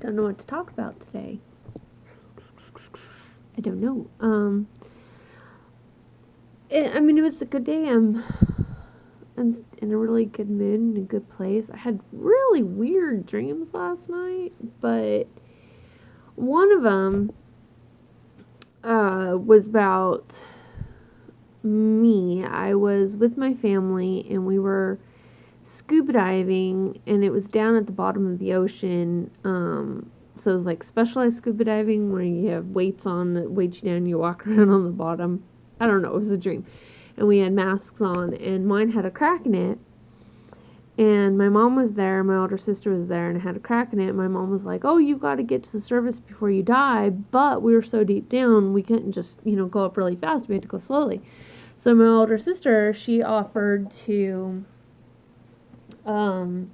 Don't know what to talk about today. I don't know. I mean, it was a good day. I'm in a really good mood, in a good place. I had really weird dreams last night, but one of them was about me. I was with my family and we were scuba diving, and it was down at the bottom of the ocean. So it was like specialized scuba diving where you have weights on that weight you down, you walk around on the bottom. I don't know, it was a dream. And we had masks on, and mine had a crack in it. And my mom was there, my older sister was there, and it had a crack in it. My mom was like, "Oh, you got to get to the surface before you die." But we were so deep down, we couldn't just, go up really fast. We had to go slowly. So my older sister, she offered to um,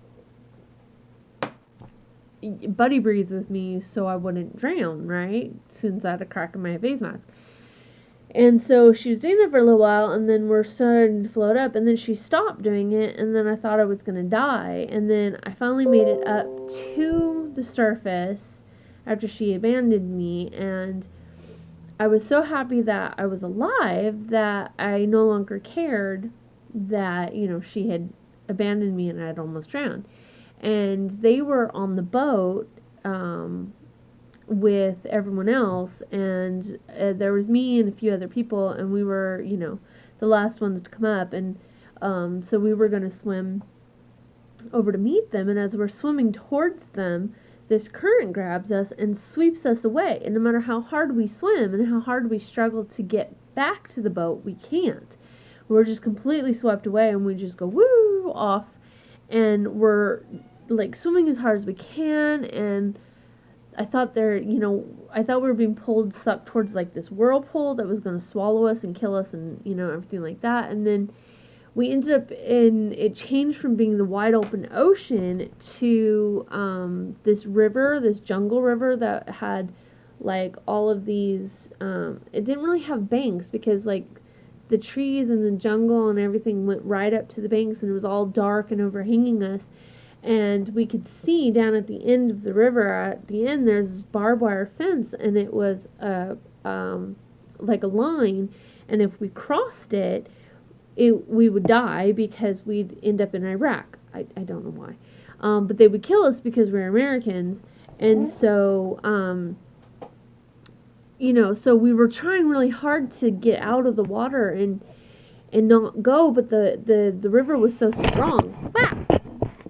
buddy breathe with me so I wouldn't drown, right? Since I had a crack in my face mask. And so she was doing that for a little while, and then we're starting to float up, and then she stopped doing it, and then I thought I was going to die. And then I finally made it up to the surface after she abandoned me, and I was so happy that I was alive that I no longer cared that, she had abandoned me and I had almost drowned. And they were on the boat with everyone else, and there was me and a few other people, and we were, the last ones to come up, and so we were going to swim over to meet them, and as we're swimming towards them, this current grabs us and sweeps us away, and no matter how hard we swim and how hard we struggle to get back to the boat, we can't. We're just completely swept away, and we just go woo off, and we're like swimming as hard as we can, and I thought I thought we were being sucked towards like this whirlpool that was going to swallow us and kill us, and everything like that. And then we ended up it changed from being the wide open ocean to this river, this jungle river that had like all of these. It didn't really have banks because like the trees and the jungle and everything went right up to the banks, and it was all dark and overhanging us, and we could see down at the end of the river, at the end there's this barbed wire fence, and it was like a line, and if we crossed it, we would die because we'd end up in Iraq. I don't know why, but they would kill us because we're Americans. And so so we were trying really hard to get out of the water and not go, but the river was so strong. Wow,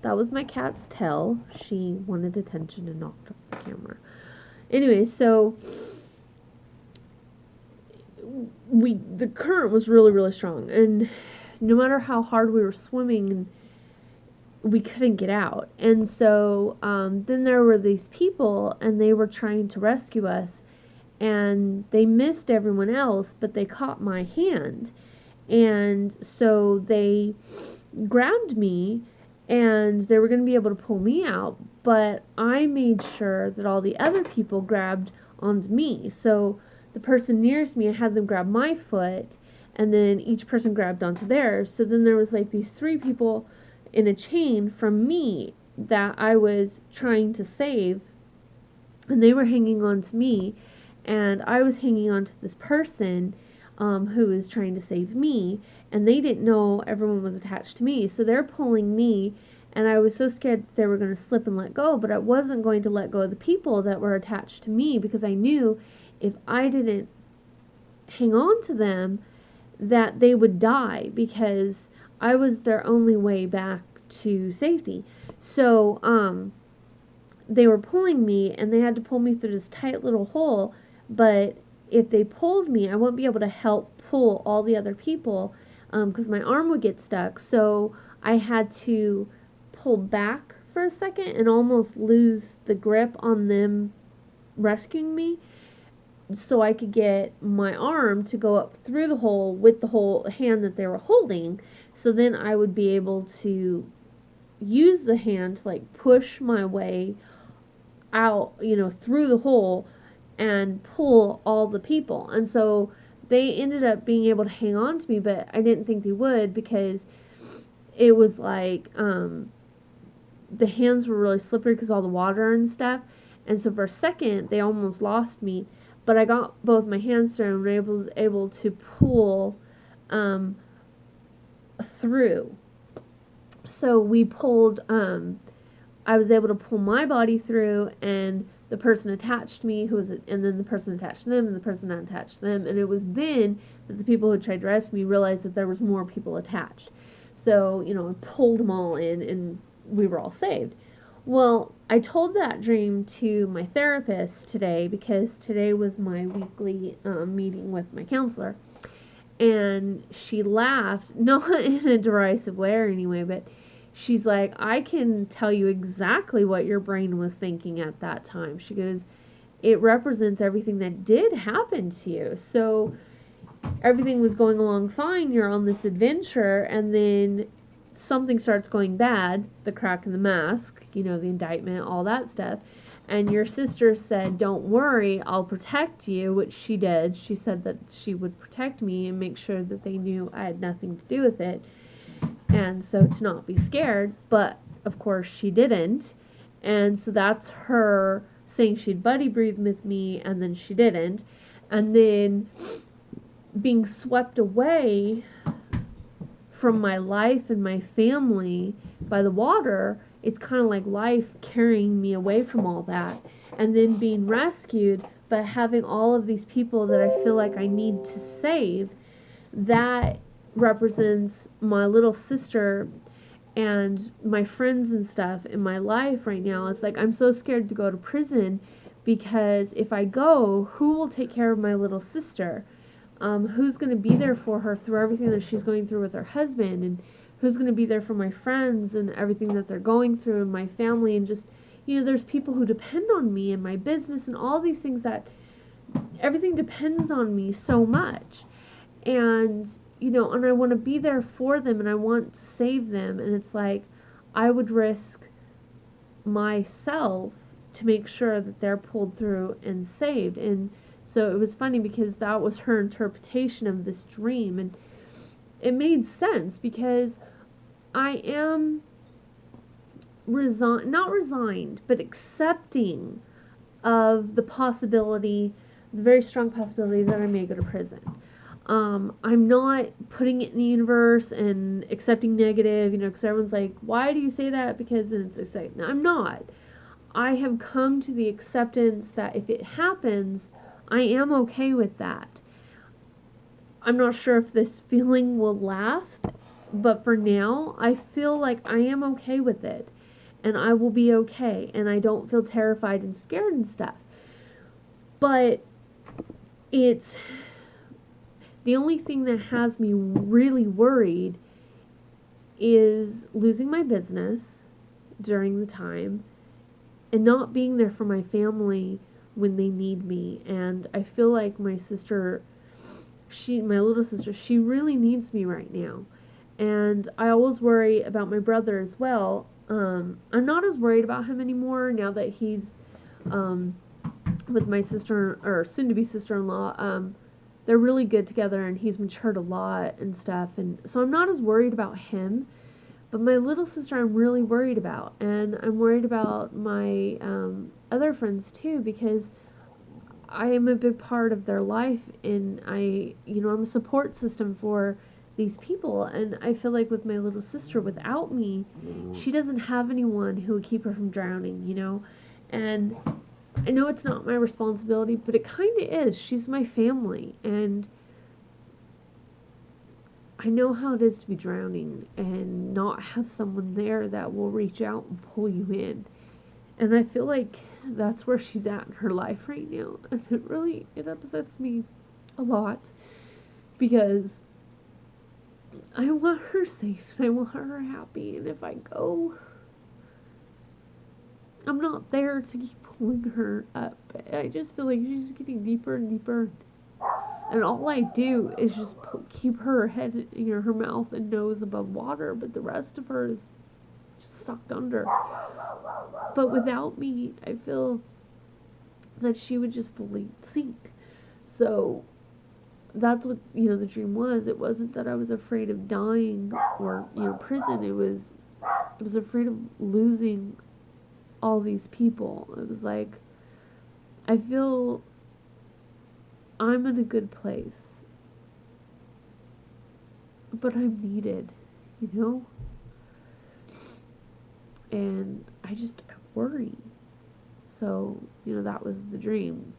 that was my cat's tail. She wanted attention and knocked off the camera. Anyway, so the current was really, really strong, and no matter how hard we were swimming, we couldn't get out. And so then there were these people, and they were trying to rescue us, and they missed everyone else, but they caught my hand. And so they grabbed me, and they were going to be able to pull me out, but I made sure that all the other people grabbed onto me. So the person nearest me, I had them grab my foot, and then each person grabbed onto theirs. So then there was like these three people in a chain from me that I was trying to save, and they were hanging on to me, and I was hanging on to this person who was trying to save me, and they didn't know everyone was attached to me, so they're pulling me, and I was so scared they were going to slip and let go, but I wasn't going to let go of the people that were attached to me, because I knew if I didn't hang on to them that they would die, because I was their only way back to safety. So they were pulling me, and they had to pull me through this tight little hole, but if they pulled me, I wouldn't be able to help pull all the other people because my arm would get stuck. So I had to pull back for a second and almost lose the grip on them rescuing me, so I could get my arm to go up through the hole with the whole hand that they were holding. So then I would be able to use the hand to like push my way out, through the hole and pull all the people. And so they ended up being able to hang on to me, but I didn't think they would, because it was like the hands were really slippery because all the water and stuff. And so for a second, they almost lost me, but I got both my hands through and was able to pull um, through. So we pulled, I was able to pull my body through, and the person attached me, and then the person attached them, and the person attached them, and it was then that the people who tried to rescue me realized that there was more people attached. So, I pulled them all in, and we were all saved. Well, I told that dream to my therapist today because today was my weekly meeting with my counselor. And she laughed, not in a derisive way or anyway, but she's like, I can tell you exactly what your brain was thinking at that time. She goes, it represents everything that did happen to you. So everything was going along fine. You're on this adventure, and then something starts going bad, the crack in the mask, the indictment, all that stuff. And your sister said, don't worry, I'll protect you, which she did. She said that she would protect me and make sure that they knew I had nothing to do with it. And so to not be scared, but of course she didn't. And so that's her saying she'd buddy breathe with me, and then she didn't. And then being swept away from my life and my family by the water, it's kind of like life carrying me away from all that. And then being rescued, but having all of these people that I feel like I need to save, that represents my little sister and my friends and stuff in my life right now. It's like I'm so scared to go to prison because if I go, who will take care of my little sister? Who's going to be there for her through everything that she's going through with her husband, and who's going to be there for my friends and everything that they're going through, and my family, and just, there's people who depend on me and my business and all these things that everything depends on me so much. And, and I want to be there for them, and I want to save them, and it's like I would risk myself to make sure that they're pulled through and saved. And so it was funny because that was her interpretation of this dream, and it made sense because I am not resigned, but accepting of the possibility, the very strong possibility that I may go to prison. I'm not putting it in the universe and accepting negative, because everyone's like, why do you say that? Because it's like, no, I'm not. I have come to the acceptance that if it happens, I am okay with that. I'm not sure if this feeling will last, but for now, I feel like I am okay with it, and I will be okay, and I don't feel terrified and scared and stuff. But it's the only thing that has me really worried is losing my business during the time and not being there for my family when they need me. And I feel like my little sister, she really needs me right now. And I always worry about my brother as well. I'm not as worried about him anymore now that he's with my sister, or soon-to-be sister-in-law. They're really good together, and he's matured a lot and stuff. And so I'm not as worried about him. But my little sister I'm really worried about, and I'm worried about my other friends too, because I am a big part of their life, and I'm a support system for these people, and I feel like with my little sister, without me, she doesn't have anyone who would keep her from drowning, and I know it's not my responsibility, but it kind of is. She's my family, and I know how it is to be drowning and not have someone there that will reach out and pull you in. And I feel like that's where she's at in her life right now. And it upsets me a lot because I want her safe and I want her happy. And if I go, I'm not there to keep pulling her up. I just feel like she's getting deeper and deeper. And all I do is just keep her head, her mouth and nose above water, but the rest of her is just sucked under. But without me, I feel that she would just fully sink. So that's what, the dream was. It wasn't that I was afraid of dying or, prison. It was afraid of losing all these people. It was like I feel I'm in a good place, but I'm needed, you know? And I worry. So, that was the dream.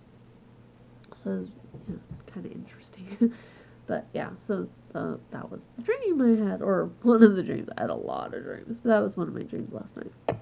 So it was, kind of interesting. But yeah, so that was the dream I had, or one of the dreams. I had a lot of dreams, but that was one of my dreams last night.